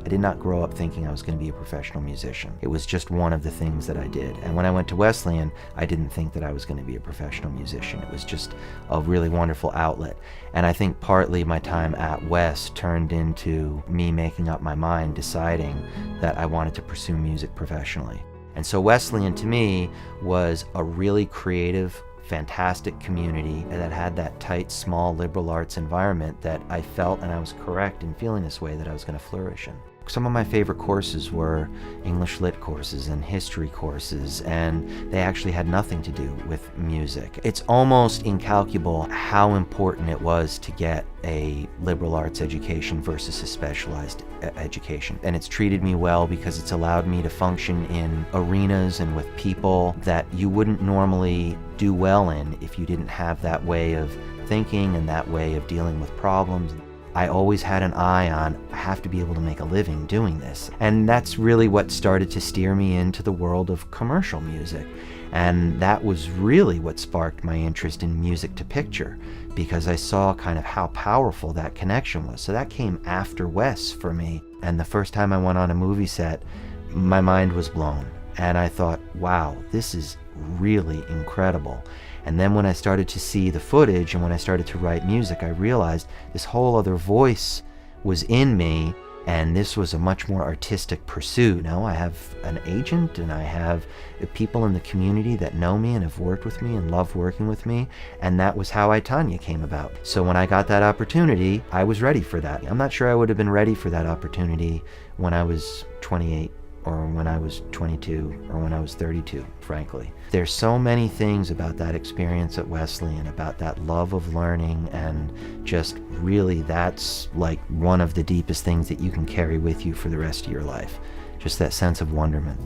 I did not grow up thinking I was going to be a professional musician. It was just one of the things that I did. And when I went to Wesleyan, I didn't think that I was going to be a professional musician. It was just a really wonderful outlet. And I think partly my time at West turned into me making up my mind, deciding that I wanted to pursue music professionally. And so Wesleyan to me was a really creative, fantastic community that had that tight, small liberal arts environment that I felt, and I was correct in feeling this way, that I was going to flourish in. Some of my favorite courses were English Lit courses and history courses, and they actually had nothing to do with music. It's almost incalculable how important it was to get a liberal arts education versus a specialized education. And it's treated me well because it's allowed me to function in arenas and with people that you wouldn't normally do well in if you didn't have that way of thinking and that way of dealing with problems. I always had an eye on, I have to be able to make a living doing this. And that's really what started to steer me into the world of commercial music. And that was really what sparked my interest in music to picture, because I saw kind of how powerful that connection was. So that came after West for me. And the first time I went on a movie set, my mind was blown. And I thought, wow, this is really incredible. And then when I started to see the footage and when I started to write music, I realized this whole other voice was in me, and this was a much more artistic pursuit. Now I have an agent and I have people in the community that know me and have worked with me and love working with me, and that was how I, Tanya came about. So when I got that opportunity, I was ready for that. I'm not sure I would have been ready for that opportunity when I was 28 or when I was 22 or when I was 32, frankly. There's so many things about that experience at Wesleyan, about that love of learning, and just really that's like one of the deepest things that you can carry with you for the rest of your life. Just that sense of wonderment.